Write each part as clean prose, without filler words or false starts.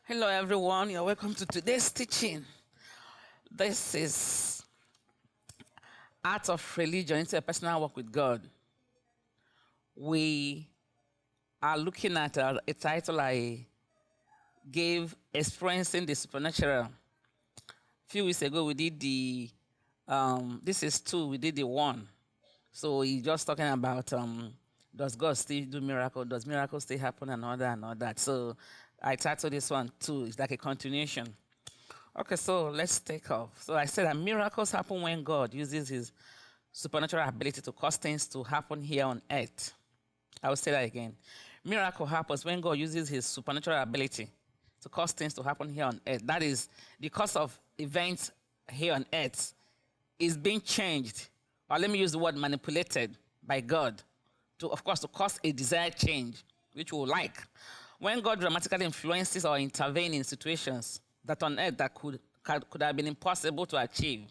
Hello, everyone. You're welcome to today's teaching. This is Art of Religion into a personal walk with God. We are looking at a title I gave, Experiencing the Supernatural. A few weeks ago, we did this is 2, we did the 1. So he's just talking about, does God still do miracle? Does miracles still happen and all that? So I titled this one 2. It's like a continuation. Okay, so let's take off. So I said that miracles happen when God uses his supernatural ability to cause things to happen here on earth. I will say that again. Miracle happens when God uses his supernatural ability to cause things to happen here on earth. That is, the cause of events here on earth is being changed, or let me use the word manipulated by God, to, of course, to cause a desired change, which we like. When God dramatically influences or intervenes in situations that on earth that could have been impossible to achieve,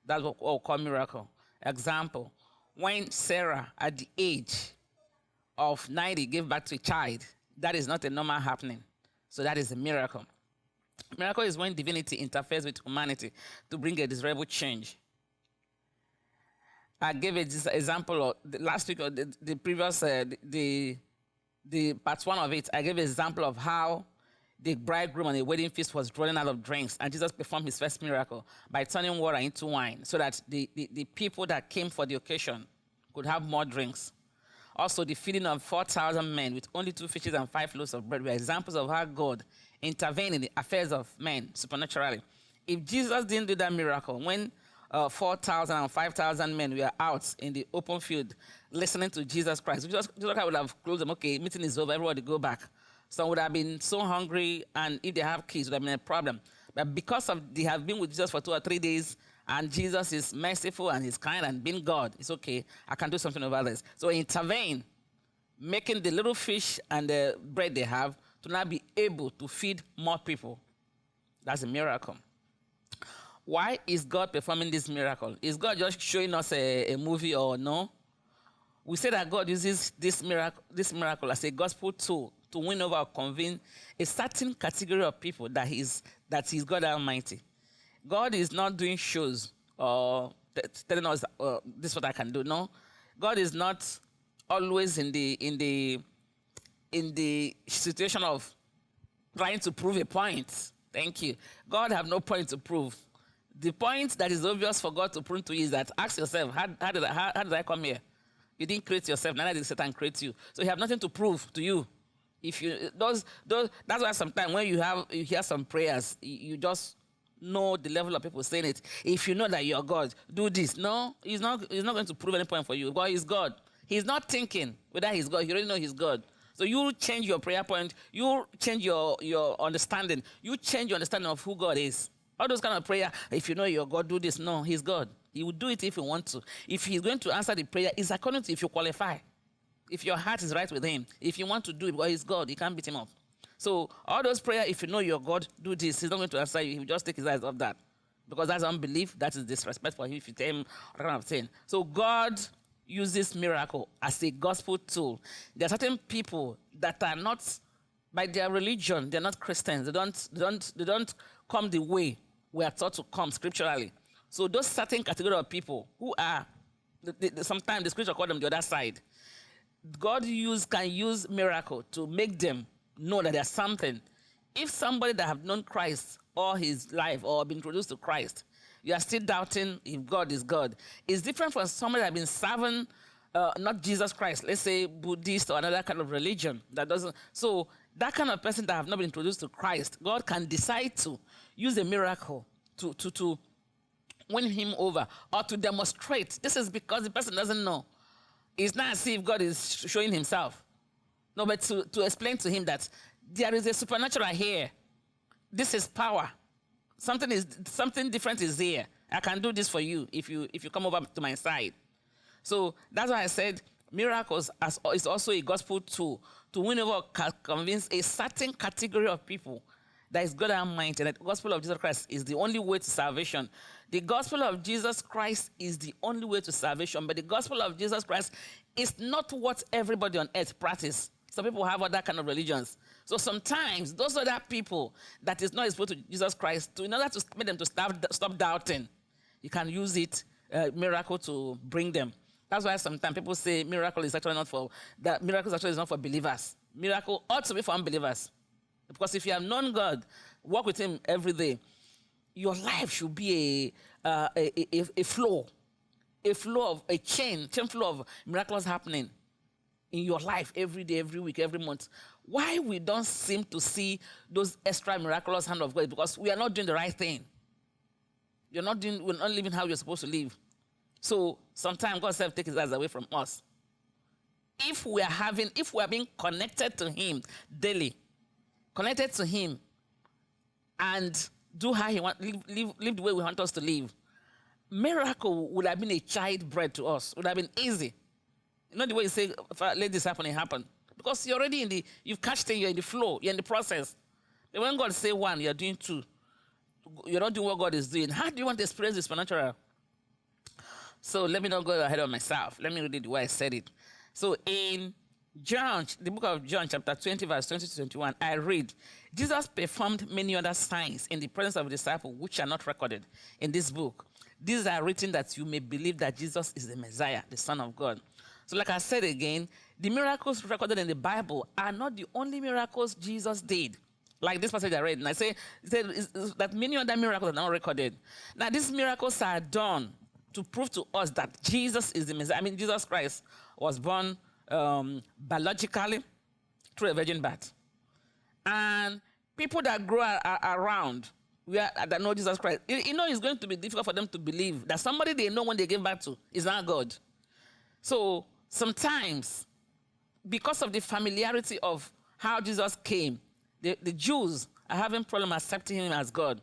that's what we call miracle. Example, when Sarah, at the age of 90, gave birth to a child, that is not a normal happening. So that is a miracle. Miracle is when divinity interferes with humanity to bring a desirable change. I gave an example of last week, or the previous, the part 1 of it. I gave an example of how the bridegroom on the wedding feast was running out of drinks, and Jesus performed his first miracle by turning water into wine, so that the people that came for the occasion could have more drinks. Also, the feeding of 4,000 men with only 2 fishes and 5 loaves of bread were examples of how God intervened in the affairs of men supernaturally. If Jesus didn't do that miracle, when 4,000 and 5,000 men were out in the open field listening to Jesus Christ, Jesus Christ would have closed them. Okay, meeting is over, everybody go back. Some would have been so hungry, and if they have kids, it would have been a problem. But because of they have been with Jesus for 2 or 3 days, and Jesus is merciful and he's kind and being God, it's okay, I can do something over this. So he intervened, making the little fish and the bread they have to now be able to feed more people. That's a miracle. Why is God performing this miracle? Is God just showing us a movie or no? We say that God uses this miracle as a gospel tool to win over or convince a certain category of people that he's God Almighty. God is not doing shows or telling us this is what I can do. No, God is not always in the situation of trying to prove a point. Thank you. God have no point to prove. The point that is obvious for God to prove to you is that ask yourself, how did I come here? You didn't create yourself, neither did Satan create you. So you have nothing to prove to you. If you that's why sometimes when you hear some prayers, you just know the level of people saying it. If you know that you're God, do this. No, he's not going to prove any point for you. God is God. He's not thinking whether he's God. You already know he's God. So you change your prayer point, you change your understanding, you change your understanding of who God is. All those kind of prayer, if you know your God, do this. No, he's God. He will do it if you want to. If he's going to answer the prayer, it's according to if you qualify. If your heart is right with him. If you want to do it, because he's God, you can't beat him up. So all those prayer, if you know your God, do this. He's not going to answer you. He will just take his eyes off that. Because that's unbelief. That is disrespect for him if you tell him what kind of thing. So God uses miracle as a gospel tool. There are certain people that are not, by their religion, they're not Christians. They don't come the way we are taught to come scripturally. So those certain category of people who are, sometimes the scripture call them the other side. God can use miracle to make them know that there's something. If somebody that have known Christ all his life or been introduced to Christ, you are still doubting if God is God. It's different from somebody that have been serving not Jesus Christ, let's say Buddhist or another kind of religion that doesn't. So that kind of person that have not been introduced to Christ, God can decide to use a miracle to win him over or to demonstrate. This is because the person doesn't know. It's not as if God is showing himself. No, but to explain to him that there is a supernatural here. This is power. Something different is here. I can do this for you if you come over to my side. So that's why I said miracles is also a gospel tool to win over, convince a certain category of people that is God Almighty, and the gospel of Jesus Christ is the only way to salvation. The gospel of Jesus Christ is the only way to salvation, but the gospel of Jesus Christ is not what everybody on earth practice. Some people have other kind of religions. So sometimes those other people that is not exposed to Jesus Christ, in order to make them to stop doubting, you can use it, miracle, to bring them. That's why sometimes people say miracle is actually not for believers. Miracle ought to be for unbelievers. Because if you have known God, walk with him every day, your life should be a flow of a chain flow of miracles happening in your life every day, every week, every month. Why we don't seem to see those extra miraculous hand of God? Because we are not doing the right thing. We're not living how you're supposed to live. So sometimes God self takes his eyes away from us. If we are being connected to him daily, connected to him, and do how he wants, live the way we want us to live, miracle would have been a child bread to us. Would have been easy. You know the way you say, let this happen, it happen. Because you're already you've catched it, you're in the flow, you're in the process. But when God say one, you're doing two. You're not doing what God is doing. How do you want to experience the supernatural? So let me not go ahead of myself. Let me read it the way I said it. So in John, the book of John, chapter 20, verse 20 to 21, I read, Jesus performed many other signs in the presence of the disciples, which are not recorded in this book. These are written that you may believe that Jesus is the Messiah, the Son of God. So like I said again, the miracles recorded in the Bible are not the only miracles Jesus did. Like this passage I read, and I say that many other miracles are not recorded. Now these miracles are done to prove to us that Jesus is the Messiah. I mean, Jesus Christ was born biologically through a virgin birth. And people that grow around that know Jesus Christ, it's going to be difficult for them to believe that somebody they know when they gave birth to is not God. So sometimes, because of the familiarity of how Jesus came, the Jews are having problem accepting him as God.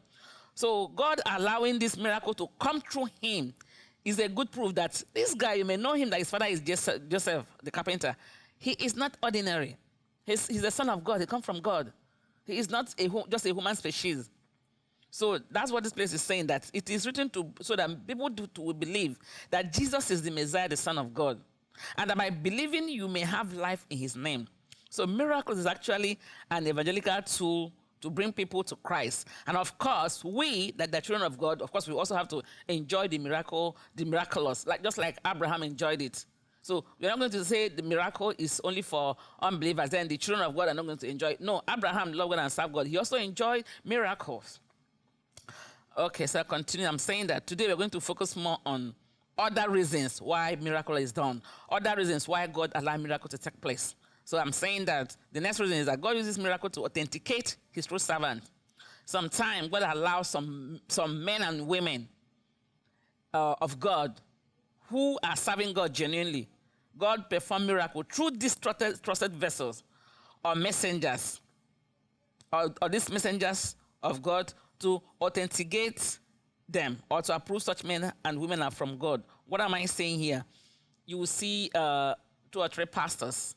So God allowing this miracle to come through him is a good proof that this guy, you may know him, that his father is Joseph, the carpenter. He is not ordinary. He's the son of God. He comes from God. He is not just a human species. So that's what this place is saying, that it is written so that people will believe that Jesus is the Messiah, the Son of God. And that by believing, you may have life in his name. So miracles is actually an evangelical tool to bring people to Christ. And of course, we, that the children of God, of course, we also have to enjoy the miraculous, just like Abraham enjoyed it. So we're not going to say the miracle is only for unbelievers, then the children of God are not going to enjoy it. No, Abraham loved God and served God. He also enjoyed miracles. Okay, so I continue. I'm saying that today we're going to focus more on other reasons why miracle is done, other reasons why God allowed miracle to take place. So I'm saying that the next reason is that God uses miracle to authenticate his true servant. Sometimes God allows some men and women of God who are serving God genuinely. God perform miracle through these trusted vessels or messengers, or these messengers of God, to authenticate them or to approve such men and women are from God. What am I saying here? You will see 2 or 3 pastors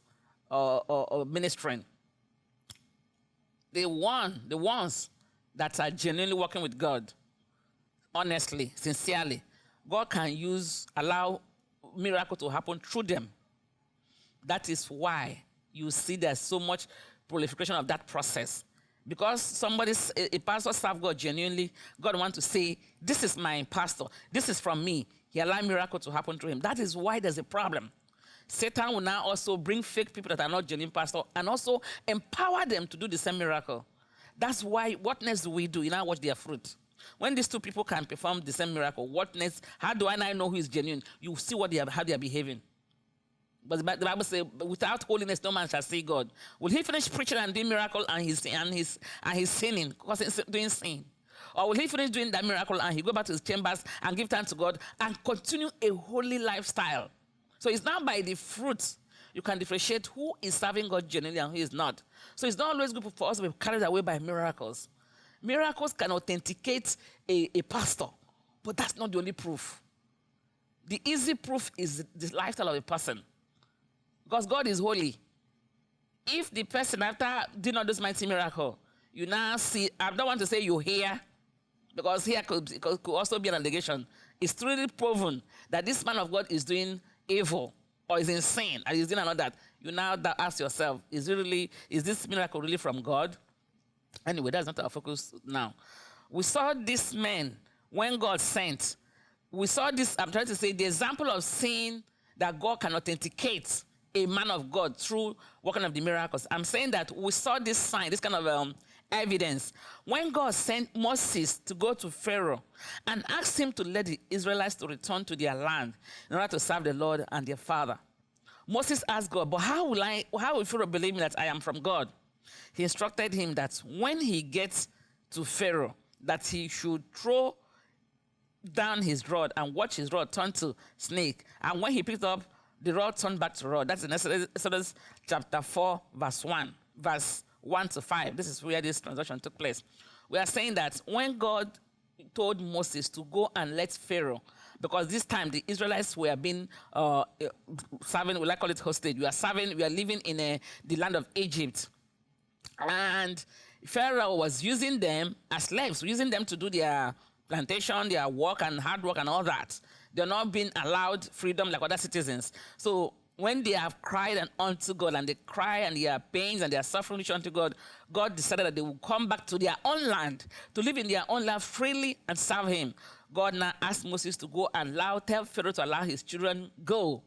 or ministering. The ones that are genuinely working with God, honestly, sincerely, God can allow miracle to happen through them. That is why you see there's so much proliferation of that process. Because a pastor serves God genuinely, God wants to say, this is my pastor, this is from me. He allowed miracle to happen to him. That is why there's a problem. Satan will now also bring fake people that are not genuine pastors and also empower them to do the same miracle. That's why, what next do we do? You now watch their fruit. When these two people can perform the same miracle, what next? How do I now know who is genuine? You see how they are behaving. But the Bible says, without holiness, no man shall see God. Will he finish preaching and doing miracle and he's sinning, because he's doing sin? Or will he finish doing that miracle and he go back to his chambers and give time to God and continue a holy lifestyle? So it's now by the fruits you can differentiate who is serving God genuinely and who is not. So it's not always good for us to be carried away by miracles. Miracles can authenticate a pastor, but that's not the only proof. The easy proof is the lifestyle of a person. Because God is holy. If the person, after did not do this mighty miracle, you now see, I don't want to say you hear, because here could also be an allegation. It's truly proven that this man of God is doing evil or is insane and he's doing another that. you now ask yourself, is this miracle really from God? Anyway, that's not our focus now. We saw this man when God sent. We saw this, I'm trying to say, the example of seeing that God can authenticate a man of God through working of the miracles. I'm saying that we saw this sign, this kind of evidence, when God sent Moses to go to Pharaoh and asked him to let the Israelites to return to their land in order to serve the Lord and their father. Moses asked God, but how will Pharaoh believe me that I am from God? He instructed him that when he gets to Pharaoh, that he should throw down his rod and watch his rod turn to snake. And when he picked up, the rod turned back to rod. That's in Exodus chapter 4, verse 1 to 5. This is where this transaction took place. We are saying that when God told Moses to go and let Pharaoh, because this time the Israelites were being serving, we like call it hostage. We are living in the land of Egypt. And Pharaoh was using them as slaves, using them to do their plantation, their work and hard work and all that. They're not being allowed freedom like other citizens. So when they have cried unto God, and they cry and their pains and their suffering unto God, God decided that they will come back to their own land, to live in their own land freely and serve him. God now asked Moses to go and tell Pharaoh to allow his children go.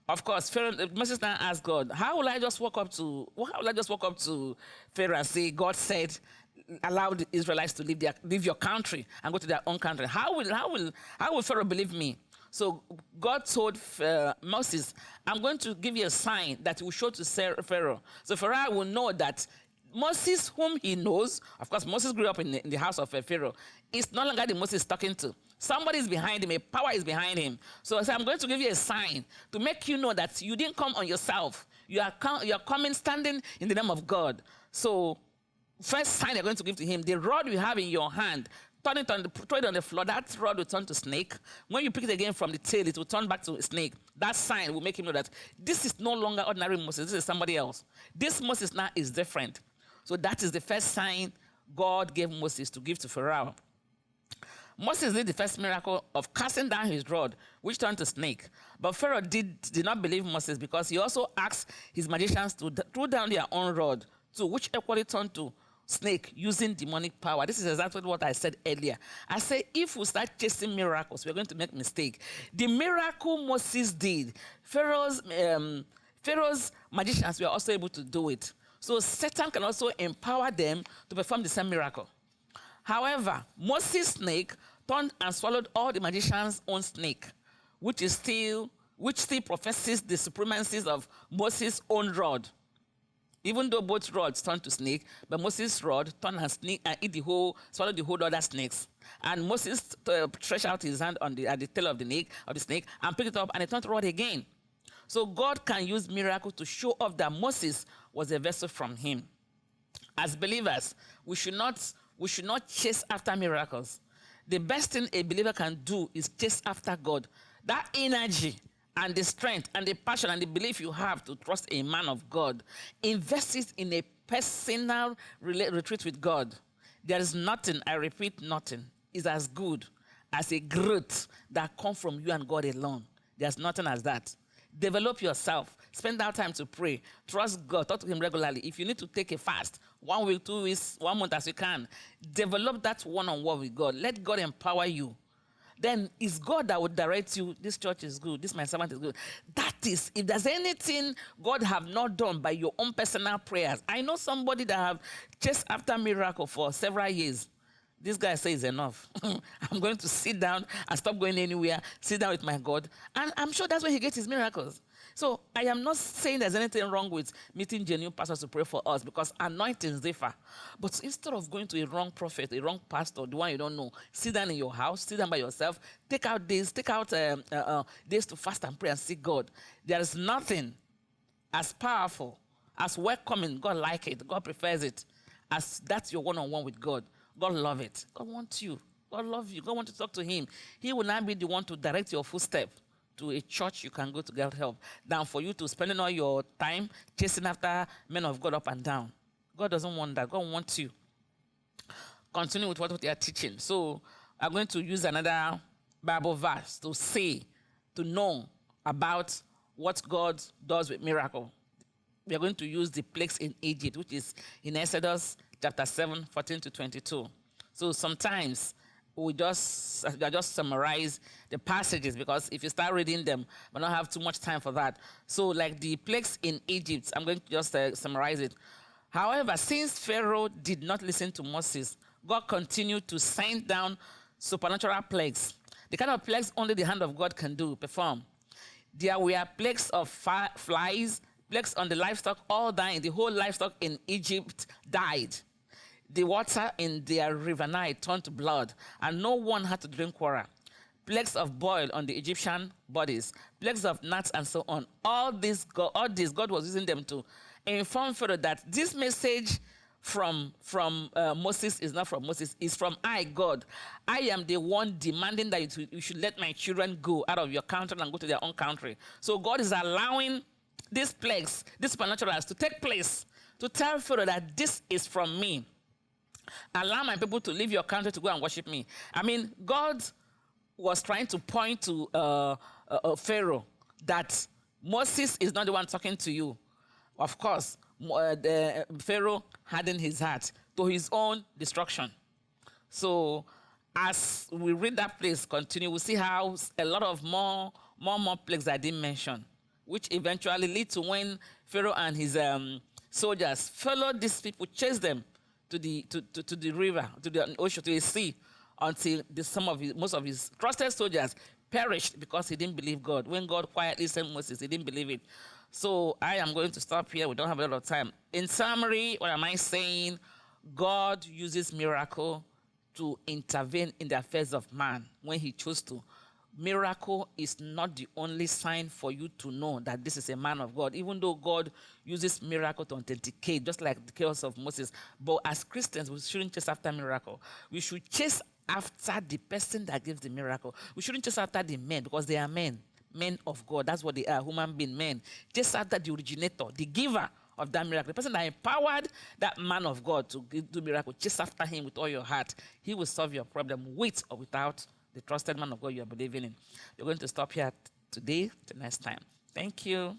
Of course, Moses now asked God, how will I just walk up to Pharaoh and say, God said, allow the Israelites to leave your country and go to their own country? How will Pharaoh believe me? So God told Moses, I'm going to give you a sign that will show to Pharaoh. So Pharaoh will know that Moses, whom he knows, of course, Moses grew up in the house of Pharaoh, is no longer the Moses talking to. Somebody is behind him, a power is behind him. So I said, I'm going to give you a sign to make you know that you didn't come on yourself. You are coming, standing in the name of God. So first sign you're going to give to him, the rod you have in your hand, throw it on the floor. That rod will turn to snake. When you pick it again from the tail, it will turn back to a snake. That sign will make him know that this is no longer ordinary Moses. This is somebody else. This Moses now is different. So that is the first sign God gave Moses to give to Pharaoh. Moses did the first miracle of casting down his rod, which turned to snake. But Pharaoh did not believe Moses, because he also asked his magicians to throw down their own rod, too, which equally turned to snake using demonic power. This is exactly what I said earlier. I said, if we start chasing miracles, we're going to make a mistake. The miracle Moses did, Pharaoh's magicians were also able to do it. So Satan can also empower them to perform the same miracle. However, Moses' snake turned and swallowed all the magicians' own snake, which still professes the supremacies of Moses' own rod. Even though both rods turned to snake, but Moses' rod turned and swallowed the whole other snakes. And Moses stretched out his hand at the tail of the snake and picked it up, and it turned to rod again. So God can use miracles to show off that Moses was a vessel from him. As believers, we should not chase after miracles. The best thing a believer can do is chase after God. That energy and the strength and the passion and the belief you have to trust a man of God, invest it in a personal retreat with God. There is nothing, I repeat, nothing is as good as a growth that comes from you and God alone. There's nothing as that. Develop yourself. Spend that time to pray. Trust God. Talk to him regularly. If you need to take a fast, 1 week, 2 weeks, 1 month as you can, develop that one-on-one with God. Let God empower you. Then it's God that would direct you. This church is good. This my servant is good. That is, if there's anything God have not done by your own personal prayers. I know somebody that have chased after miracle for several years. This guy says enough. I'm going to sit down and stop going anywhere, sit down with my God. And I'm sure that's where he gets his miracles. So I am not saying there's anything wrong with meeting genuine pastors to pray for us, because anointings differ. But instead of going to a wrong prophet, a wrong pastor, the one you don't know, sit down in your house, sit down by yourself, take out days to fast and pray and seek God. There is nothing as powerful, as welcoming. God like it. God prefers it. As that's your one-on-one with God. God love it. God wants you. God love you. God wants to talk to him. He will not be the one to direct your footstep to a church you can go to get help than for you to spend all your time chasing after men of God up and down. God doesn't want that. God wants you. Continue with what they are teaching. So I'm going to use another Bible verse to know about what God does with miracle. we are going to use the plagues in Egypt, which is in Exodus chapter 7, 14 to 22. So sometimes we just summarize the passages, because if you start reading them, we don't have too much time for that. So like the plagues in Egypt, I'm going to just summarize it. However, since Pharaoh did not listen to Moses, God continued to send down supernatural plagues, the kind of plagues only the hand of God can perform. There were plagues of flies, plagues on the livestock, all dying. The whole livestock in Egypt died. The water in their river Nile turned to blood, and no one had to drink water. Plagues of boil on the Egyptian bodies, plagues of gnats, and so on. All this, God was using them to inform Pharaoh that this message from Moses is not from Moses, it's from I, God. I am the one demanding that you should let my children go out of your country and go to their own country. So God is allowing these plagues, these supernaturals, to take place, to tell Pharaoh that this is from me. Allow my people to leave your country to go and worship me. I mean, God was trying to point to Pharaoh that Moses is not the one talking to you. Of course, Pharaoh hardened his heart to his own destruction. So as we read that place continue, we'll see how a lot of more plagues I didn't mention, which eventually lead to when Pharaoh and his soldiers followed these people, chased them to the river, to the ocean, to the sea, until most of his trusted soldiers perished because he didn't believe God. When God quietly sent Moses, he didn't believe it. So I am going to stop here. We don't have a lot of time. In summary, what am I saying? God uses miracle to intervene in the affairs of man when he chose to. Miracle is not the only sign for you to know that this is a man of God, even though God uses miracle to authenticate, just like the case of Moses. But as Christians, we shouldn't chase after miracle. We should chase after the person that gives the miracle. We shouldn't chase after the men, because they are men of God. That's what they are, human being, men. Chase after the originator, the giver of that miracle, the person that empowered that man of God to do miracle. Chase after him with all your heart. He will solve your problem with or without the trusted man of God you are believing in. You're going to stop here today, till next time. Thank you.